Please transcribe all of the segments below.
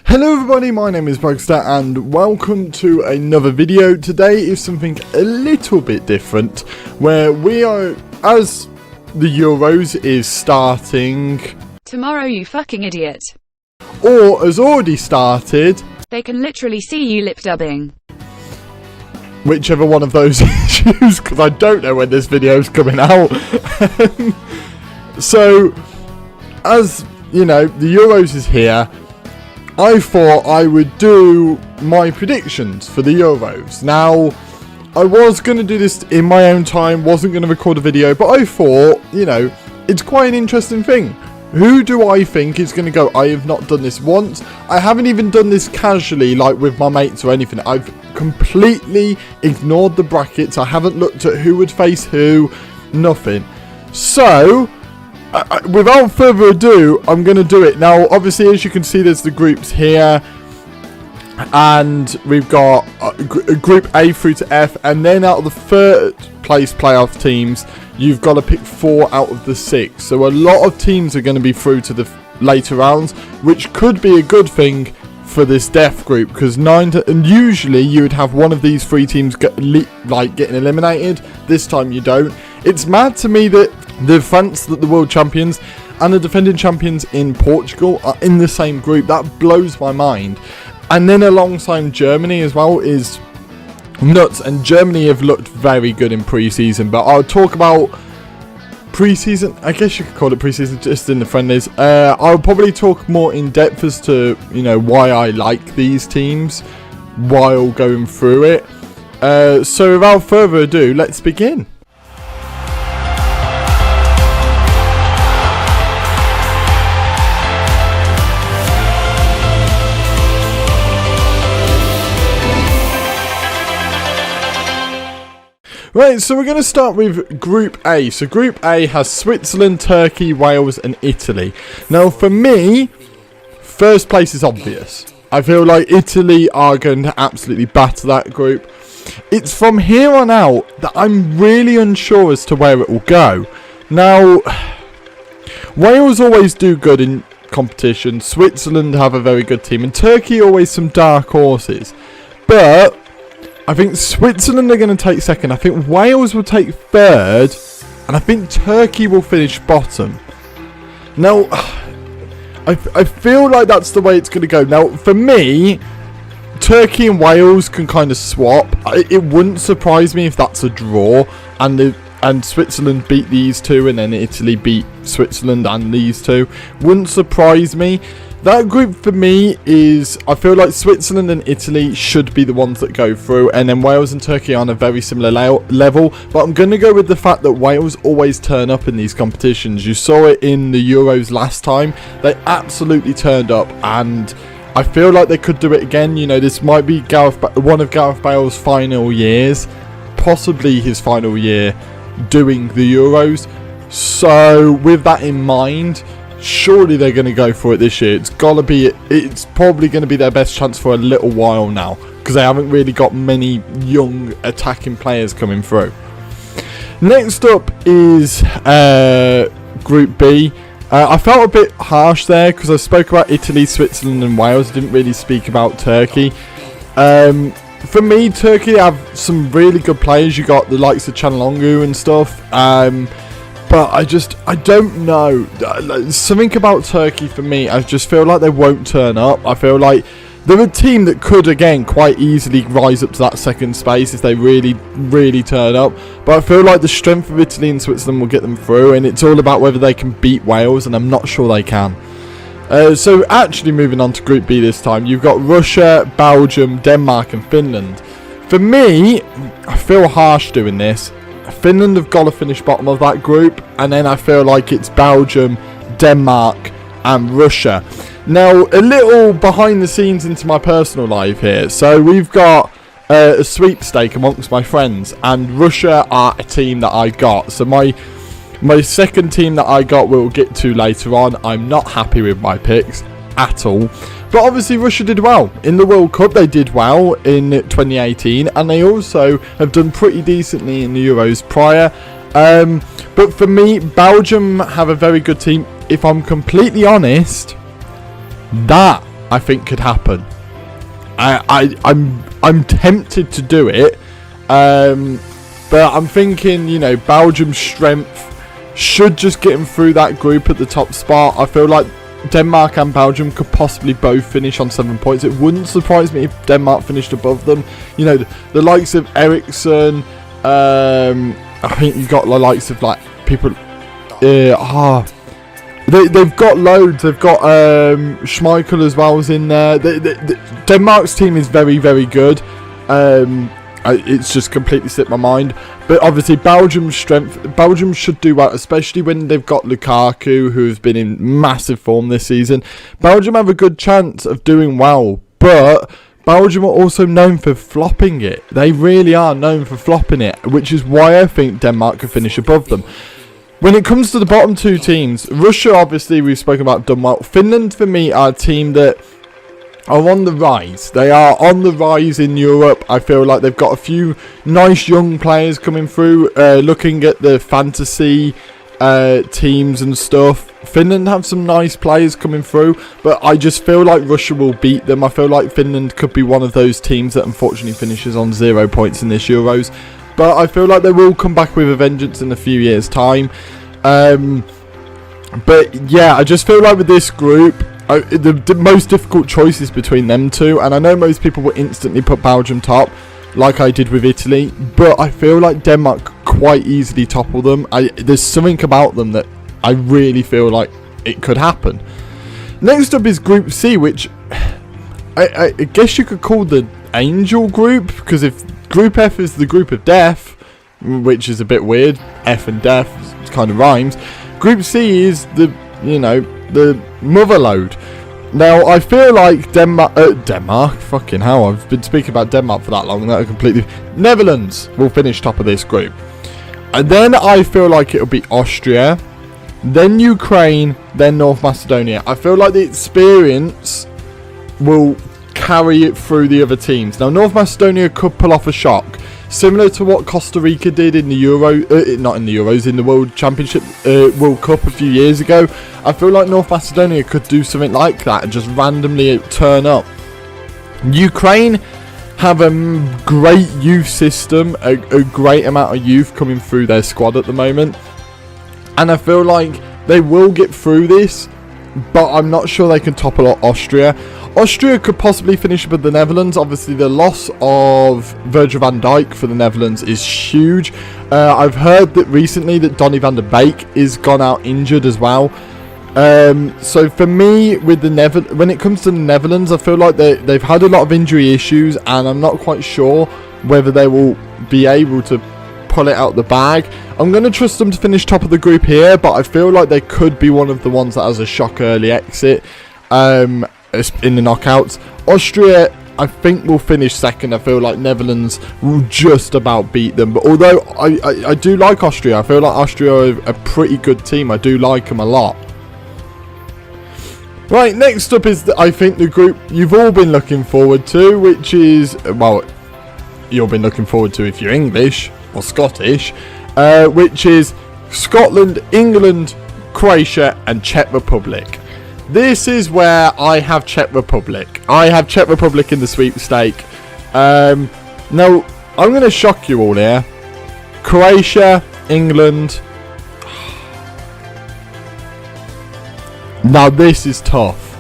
Hello everybody, my name is Bragster and welcome to another video. Today is something a little bit different, where we are, as the Euros is starting tomorrow, you fucking idiot, or has already started. They can literally see you lip dubbing. Whichever one of those issues, because I don't know when this video is coming out. So, as you know, the Euros is here. I thought I would do my predictions for the Euros. Now, I was going to do this in my own time, wasn't going to record a video, but I thought, you know, it's quite an interesting thing. Who do I think is going to go? I have not done this once. I haven't even done this casually, like with my mates or anything. I've completely ignored the brackets. I haven't looked at who would face who, nothing. So, without further ado, I'm going to do it. Now, obviously, as you can see, there's the groups here. And we've got Group A through to F. And then out of the third place playoff teams, you've got to pick 4 out of the 6. So a lot of teams are going to be through to the later rounds, which could be a good thing for this death group. Because and usually you would have one of these 3 teams getting eliminated. This time you don't. It's mad to me that the world champions and the defending champions in Portugal are in the same group. That blows my mind. And then alongside Germany as well is nuts. And Germany have looked very good in pre-season. But I'll talk about pre-season. I guess you could call it pre-season, just in the friendlies. I'll probably talk more in depth as to, you know, why I like these teams while going through it. So without further ado, let's begin. Right, so we're going to start with Group A. So Group A has Switzerland, Turkey, Wales and Italy. Now for me, first place is obvious. I feel like Italy are going to absolutely batter that group. It's from here on out that I'm really unsure as to where it will go. Now, Wales always do good in competition. Switzerland have a very good team. And Turkey always some dark horses. But I think Switzerland are going to take second. I think Wales will take third. And I think Turkey will finish bottom. Now, I feel like that's the way it's going to go. Now, for me, Turkey and Wales can kind of swap. It wouldn't surprise me if that's a draw. And Switzerland beat these two. And then Italy beat Switzerland and these two. Wouldn't surprise me. That group for me is, I feel like Switzerland and Italy should be the ones that go through. And then Wales and Turkey are on a very similar level. But I'm going to go with the fact that Wales always turn up in these competitions. You saw it in the Euros last time. They absolutely turned up. And I feel like they could do it again. You know, this might be one of Gareth Bale's final years. Possibly his final year doing the Euros. So with that in mind, surely they're going to go for it this year. It's probably going to be their best chance for a little while now, because they haven't really got many young attacking players coming through. Next up is Group B. I felt a bit harsh there because I spoke about Italy, Switzerland and Wales. I didn't really speak about Turkey. For me, Turkey have some really good players. You got the likes of Çalhanoğlu and stuff. But I don't know. Something about Turkey for me, I just feel like they won't turn up. I feel like they're a team that could, again, quite easily rise up to that second space if they really, really turn up. But I feel like the strength of Italy and Switzerland will get them through. And it's all about whether they can beat Wales, and I'm not sure they can. So actually moving on to Group B this time, you've got Russia, Belgium, Denmark and Finland. For me, I feel harsh doing this. Finland have got to finish bottom of that group, and then I feel like it's Belgium, Denmark and Russia. Now, a little behind the scenes into my personal life here. So we've got a sweepstake amongst my friends, and Russia are a team that I got. So my second team that I got we'll get to later on. I'm not happy with my picks at all. But obviously Russia did well. In the World Cup they did well in 2018. And they also have done pretty decently in the Euros prior. But for me, Belgium have a very good team. If I'm completely honest, that I think could happen. I'm tempted to do it, but I'm thinking, you know, Belgium's strength should just get them through that group at the top spot. I feel like Denmark and Belgium could possibly both finish on 7 points. It wouldn't surprise me if Denmark finished above them. You know, the likes of Eriksson, I think you've got the likes of like people. They've got loads. They've got Schmeichel as well as in there. Denmark's team is very, very good. It's just completely slipped my mind. But obviously Belgium's strength, Belgium should do well, especially when they've got Lukaku, who has been in massive form this season. Belgium have a good chance of doing well, but Belgium are also known for flopping it. They really are known for flopping it, which is why I think Denmark could finish above them. When it comes to the bottom two teams, Russia, obviously, we've spoken about, done well. Finland, for me, are a team that are on the rise. They are on the rise in Europe. I feel like they've got a few nice young players coming through. Looking at the fantasy teams and stuff, Finland have some nice players coming through, but I just feel like Russia will beat them. I feel like Finland could be one of those teams that unfortunately finishes on 0 points in this Euros. But I feel like they will come back with a vengeance in a few years' time. But yeah, I just feel like with this group, the most difficult choice is between them two. And I know most people will instantly put Belgium top, like I did with Italy. But I feel like Denmark quite easily topple them. There's something about them that I really feel like it could happen. Next up is Group C, which I guess you could call the Angel Group, because if Group F is the group of death, which is a bit weird, F and death kind of rhymes, Group C is the, you know, the motherload. Now I feel like Denmark, fucking hell, I've been speaking about Denmark for that long that I completely, Netherlands will finish top of this group, and then I feel like it'll be Austria, then Ukraine, then North Macedonia. I feel like the experience will carry it through the other teams. Now North Macedonia could pull off a shock, similar to what Costa Rica did in the in the World Championship, World Cup a few years ago. I feel like North Macedonia could do something like that and just randomly turn up. Ukraine have a great youth system, a great amount of youth coming through their squad at the moment, and I feel like they will get through this, but I'm not sure they can topple Austria. Austria could possibly finish with the Netherlands. Obviously, the loss of Virgil van Dijk for the Netherlands is huge. I've heard that recently that Donny van der Beek is gone out injured as well. So for me, with the when it comes to the Netherlands, I feel like they've had a lot of injury issues, and I'm not quite sure whether they will be able to pull it out the bag. I'm going to trust them to finish top of the group here, but I feel like they could be one of the ones that has a shock early exit in the knockouts. Austria, I think, will finish second. I feel like Netherlands will just about beat them. But although I do like Austria, I feel like Austria are a pretty good team. I do like them a lot. Right, next up is, I think, the group you've all been looking forward to, which is, well, you've been looking forward to if you're English or Scottish, which is Scotland, England, Croatia and Czech Republic. This is where I have Czech Republic. I have Czech Republic in the sweepstake. Now, I'm going to shock you all here. Croatia, England. Now, this is tough.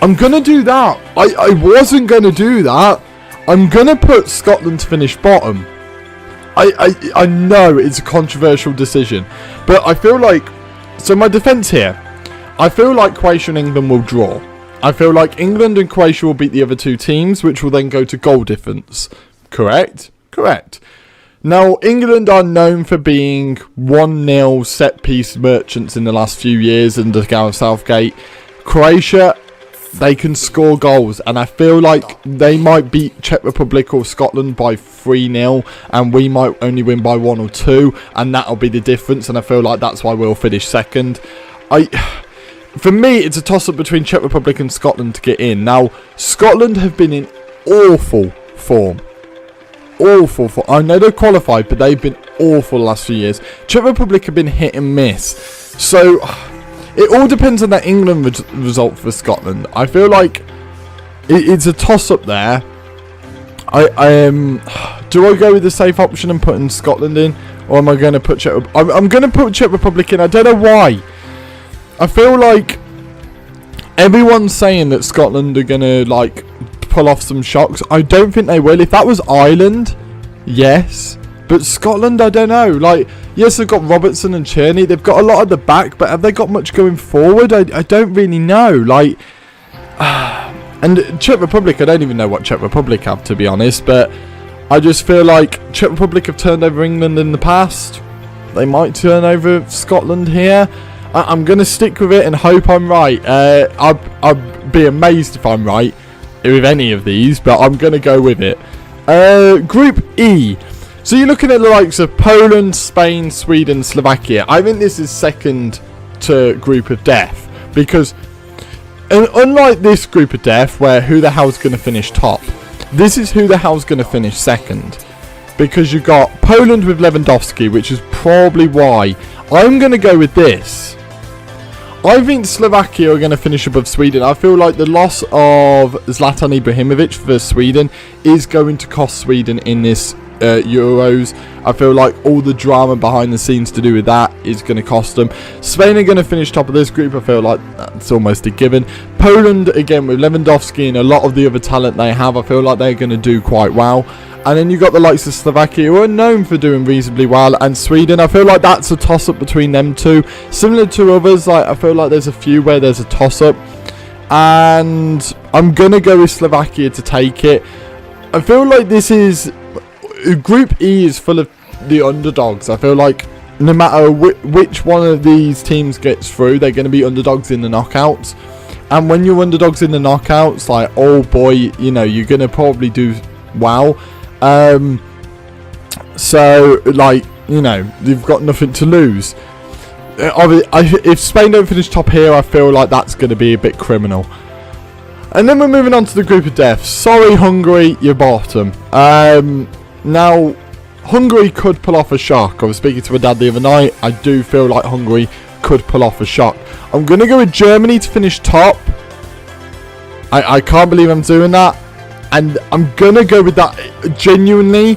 I'm going to do that. I wasn't going to do that. I'm going to put Scotland to finish bottom. I know it's a controversial decision, but I feel like, so my defence here, I feel like Croatia and England will draw. I feel like England and Croatia will beat the other two teams, which will then go to goal difference. Correct? Correct. Now, England are known for being 1-0 set-piece merchants in the last few years under Gareth Southgate. Croatia, they can score goals, and I feel like they might beat Czech Republic or Scotland by 3-0, and we might only win by 1 or 2, and that'll be the difference, and I feel like that's why we'll finish second. For me, it's a toss-up between Czech Republic and Scotland to get in. Now, Scotland have been in awful form. Awful form. I know they're qualified, but they've been awful the last few years. Czech Republic have been hit and miss. So, it all depends on that England result for Scotland. I feel like it's a toss-up there. Do I go with the safe option and put in Scotland in, or am I going to put Czech? I'm going to put Czech Republic in. I don't know why. I feel like everyone's saying that Scotland are going to like pull off some shocks. I don't think they will. If that was Ireland, yes, but Scotland, I don't know. Like, yes, they've got Robertson and Cherney. They've got a lot at the back, but have they got much going forward? I don't really know. Like, and Czech Republic, I don't even know what Czech Republic have, to be honest, but I just feel like Czech Republic have turned over England in the past. They might turn over Scotland here. I'm going to stick with it and hope I'm right. I'd be amazed if I'm right with any of these, but I'm going to go with it. Group E. So you're looking at the likes of Poland, Spain, Sweden, Slovakia. I think this is second to Group of Death, because unlike this Group of Death where who the hell's going to finish top, this is who the hell's going to finish second, because you got Poland with Lewandowski, which is probably why I'm going to go with this. I think Slovakia are going to finish above Sweden. I feel like the loss of Zlatan Ibrahimovic for Sweden is going to cost Sweden in this Euros. I feel like all the drama behind the scenes to do with that is going to cost them. Spain are going to finish top of this group. I feel like that's almost a given. Poland, again, with Lewandowski and a lot of the other talent they have, I feel like they're going to do quite well. And then you've got the likes of Slovakia, who are known for doing reasonably well, and Sweden. I feel like that's a toss-up between them two. Similar to others, like I feel like there's a few where there's a toss-up. And I'm going to go with Slovakia to take it. I feel like this is... Group E is full of the underdogs. I feel like no matter which one of these teams gets through, they're going to be underdogs in the knockouts. And when you're underdogs in the knockouts, like, oh boy, you know, you're going to probably do well. So, like, you know, you've got nothing to lose. If Spain don't finish top here, I feel like that's going to be a bit criminal. And then we're moving on to the Group of Death. Sorry, Hungary, you're bottom. Now, Hungary could pull off a shock. I was speaking to my dad the other night. I do feel like Hungary could pull off a shock. I'm going to go with Germany to finish top. I can't believe I'm doing that. And I'm going to go with that genuinely.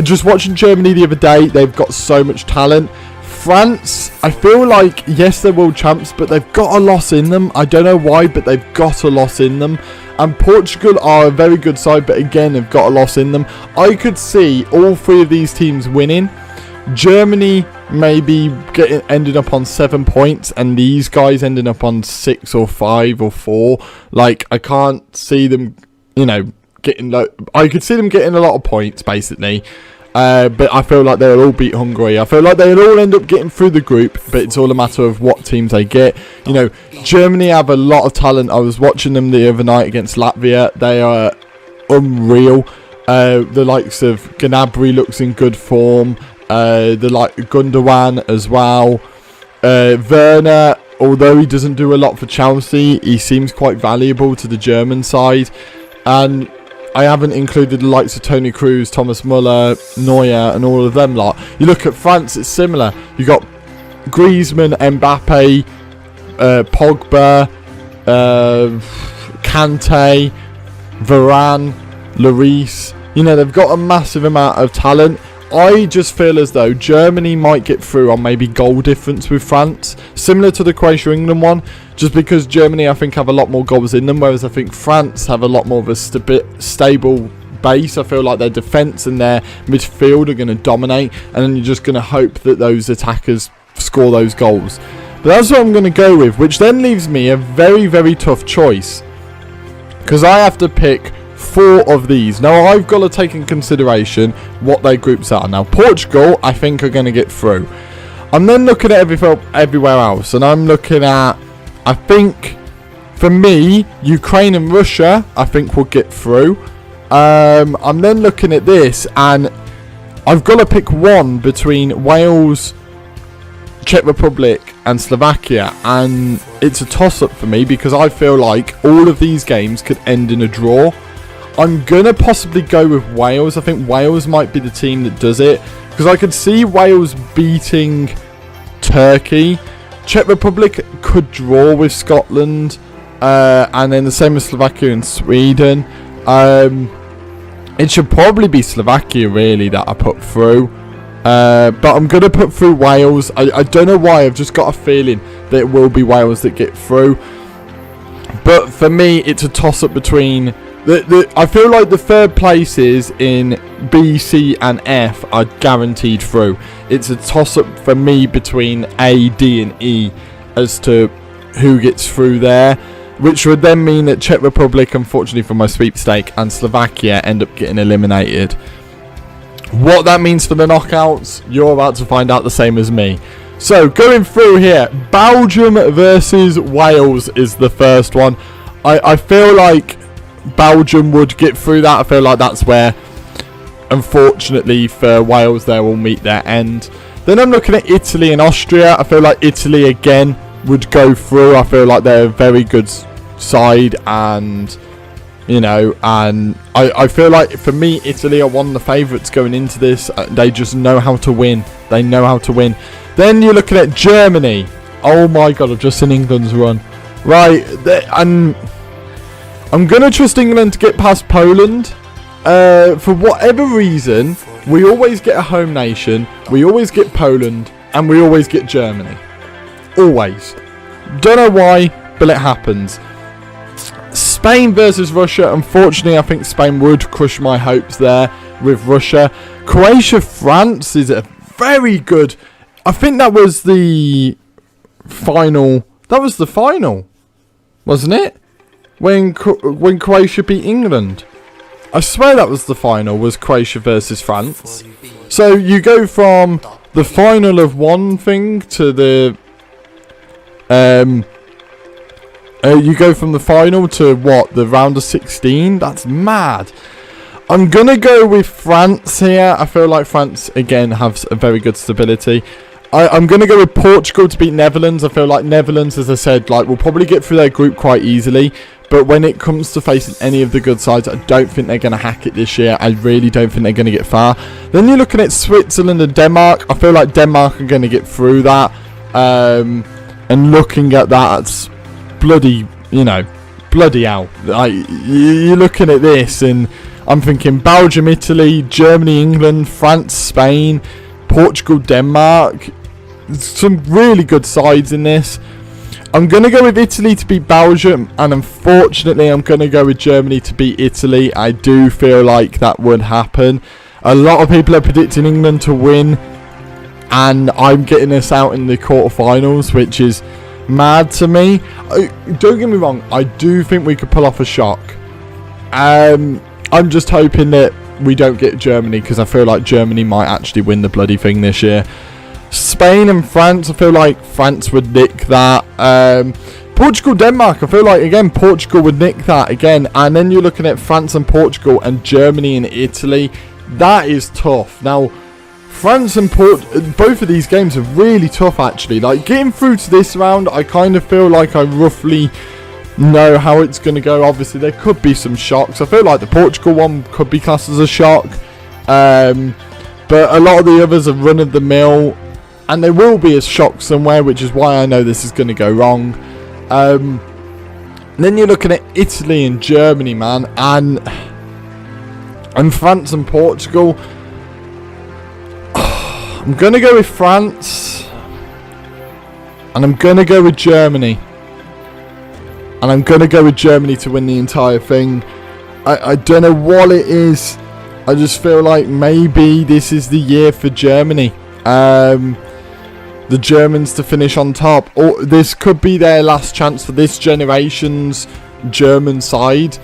Just watching Germany the other day, they've got so much talent. France, I feel like, yes, they're world champs, but they've got a loss in them. I don't know why, but they've got a loss in them. And Portugal are a very good side, but again, they've got a loss in them. I could see all three of these teams winning. Germany maybe ending up on 7 points, and these guys ending up on 6 or 5 or 4. Like, I can't see them, you know, getting I could see them getting a lot of points, basically. But I feel like they'll all beat Hungary. I feel like they'll all end up getting through the group, but it's all a matter of what teams they get. You know, Germany have a lot of talent. I was watching them the other night against Latvia. They are unreal. The likes of Gnabry looks in good form. The like Gundogan as well. Werner, although he doesn't do a lot for Chelsea, he seems quite valuable to the German side. And I haven't included the likes of Toni Kroos, Thomas Muller, Neuer, and all of them lot. You look at France, it's similar. You got Griezmann, Mbappe, Pogba, Kante, Varane, Lloris. You know, they've got a massive amount of talent. I just feel as though Germany might get through on maybe goal difference with France, similar to the Croatia-England one, just because Germany, I think, have a lot more goals in them, whereas I think France have a lot more of a stable base. I feel like their defence and their midfield are going to dominate, and then you're just going to hope that those attackers score those goals. But that's what I'm going to go with, which then leaves me a very, very tough choice, because I have to pick 4 of these. Now, I've got to take in consideration what their groups are. Now, Portugal, I think, are going to get through. I'm then looking at everywhere else, and I'm looking at, I think, for me, Ukraine and Russia, I think, will get through. I'm then looking at this, and I've got to pick one between Wales, Czech Republic, and Slovakia, and it's a toss-up for me because I feel like all of these games could end in a draw. I'm going to possibly go with Wales. I think Wales might be the team that does it, because I could see Wales beating Turkey, Czech Republic could draw with Scotland, and then the same with Slovakia and Sweden. It should probably be Slovakia really that I put through, but I'm going to put through Wales. I don't know why, I've just got a feeling that it will be Wales that get through. But for me, it's a toss-up between... I feel like the third places in B, C and F are guaranteed through. It's a toss-up for me between A, D and E as to who gets through there, which would then mean that Czech Republic, unfortunately for my sweepstake, and Slovakia end up getting eliminated. What that means for the knockouts, you're about to find out the same as me. So, going through here, Belgium versus Wales is the first one. I feel like Belgium would get through that. I feel like that's where, unfortunately for Wales, they will meet their end. Then I'm looking at Italy and Austria. I feel like Italy again would go through. I feel like they're a very good side, and you know, and I feel like for me, Italy are one of the favourites going into this. They just know how to win. They know how to win. Then you're looking at Germany. Oh my god, I've just seen England's run. Right, and I'm going to trust England to get past Poland. For whatever reason, we always get a home nation, we always get Poland, and we always get Germany. Always. Don't know why, but it happens. Spain versus Russia. Unfortunately, I think Spain would crush my hopes there with Russia. Croatia, France is a very good... I think that was the final. That was the final, wasn't it? When Croatia beat England. I swear that was the final, was Croatia versus France. So you go from the final of one thing to the... you go from the final to what? The round of 16? That's mad. I'm going to go with France here. I feel like France, again, has a very good stability. I'm going to go with Portugal to beat Netherlands. I feel like Netherlands, as I said, like will probably get through their group quite easily. But when it comes to facing any of the good sides, I don't think they're going to hack it this year. I really don't think they're going to get far. Then you're looking at Switzerland and Denmark. I feel like Denmark are going to get through that. And looking at that, it's bloody, you know, bloody hell. Like, you're looking at this and I'm thinking Belgium, Italy, Germany, England, France, Spain, Portugal, Denmark. Some really good sides in this. I'm going to go with Italy to beat Belgium, and unfortunately I'm going to go with Germany to beat Italy. I do feel like that would happen. A lot of people are predicting England to win, and I'm getting us out in the quarterfinals, which is mad to me. Don't get me wrong, I do think we could pull off a shock. I'm just hoping that we don't get Germany, because I feel like Germany might actually win the bloody thing this year. Spain and France, I feel like France would nick that. Portugal, Denmark, I feel like, again, Portugal would nick that again. And then you're looking at France and Portugal and Germany and Italy. That is tough. Now, France and both of these games are really tough, actually. Like, getting through to this round, I kind of feel like I roughly know how it's going to go. Obviously, there could be some shocks. I feel like the Portugal one could be classed as a shock. But a lot of the others are run-of-the-mill. And there will be a shock somewhere, which is why I know this is going to go wrong. Then you're looking at Italy and Germany, man. And France and Portugal. I'm going to go with France. And I'm going to go with Germany. And I'm going to go with Germany to win the entire thing. I don't know what it is. I just feel like maybe this is the year for Germany. The Germans to finish on top. Or this could be their last chance for this generation's German side.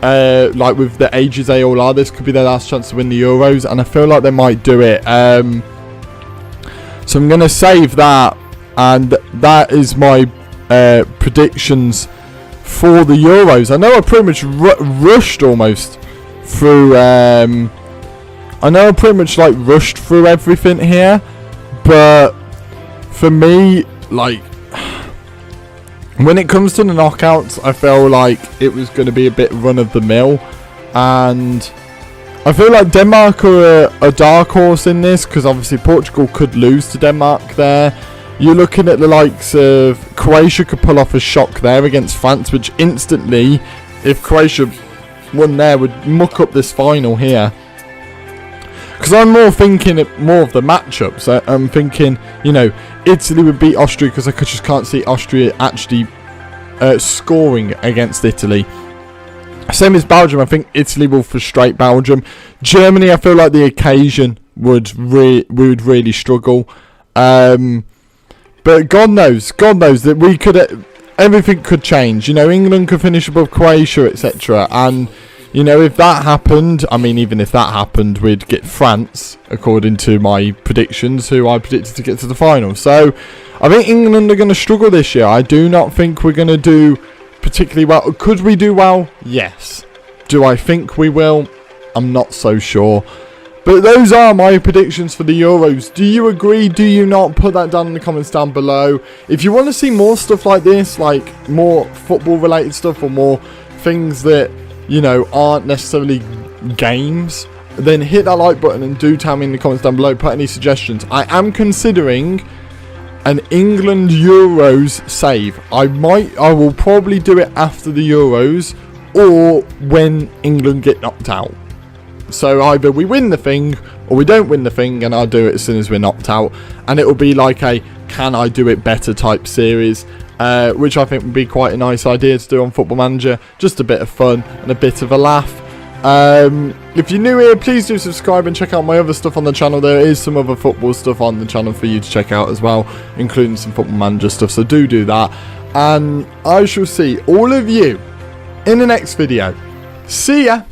Like with the ages they all are, this could be their last chance to win the Euros. And I feel like they might do it. So I'm going to save that. And that is my predictions for the Euros. I know I pretty much rushed almost through. I know I pretty much like rushed through everything here, but for me, like, when it comes to the knockouts, I feel like it was going to be a bit run of the mill, and I feel like Denmark are a dark horse in this, because obviously Portugal could lose to Denmark there. you're looking at the likes of Croatia could pull off a shock there against France, which instantly, if Croatia won there, would muck up this final here. Because I'm more thinking more of the matchups. I'm thinking, you know, Italy would beat Austria, because I just can't see Austria actually scoring against Italy. Same as Belgium. I think Italy will frustrate Belgium. Germany, I feel like the occasion would really struggle. But God knows that we could, everything could change. You know, England could finish above Croatia, etc. And you know, if that happened, I mean, even if that happened, we'd get France, according to my predictions, who I predicted to get to the final. So I think England are going to struggle this year. I do not think we're going to do particularly well. Could we do well? Yes. Do I think we will? I'm not so sure. But those are my predictions for the Euros. Do you agree? Do you not? Put that down in the comments down below. If you want to see more stuff like this, like more football related stuff, or more things that, you know, aren't necessarily games, then hit that like button and do tell me in the comments down below. Put any suggestions. I am considering an England Euros save. I will probably do it after the Euros, or when England get knocked out. So either we win the thing or we don't win the thing, and I'll do it as soon as we're knocked out. And it will be like a can I do it better type series, which I think would be quite a nice idea to do on Football Manager. Just a bit of fun and a bit of a laugh. If you're new here, please do subscribe and check out my other stuff on the channel. There is some other football stuff on the channel for you to check out as well, including some Football Manager stuff, so do that. And I shall see all of you in the next video. See ya!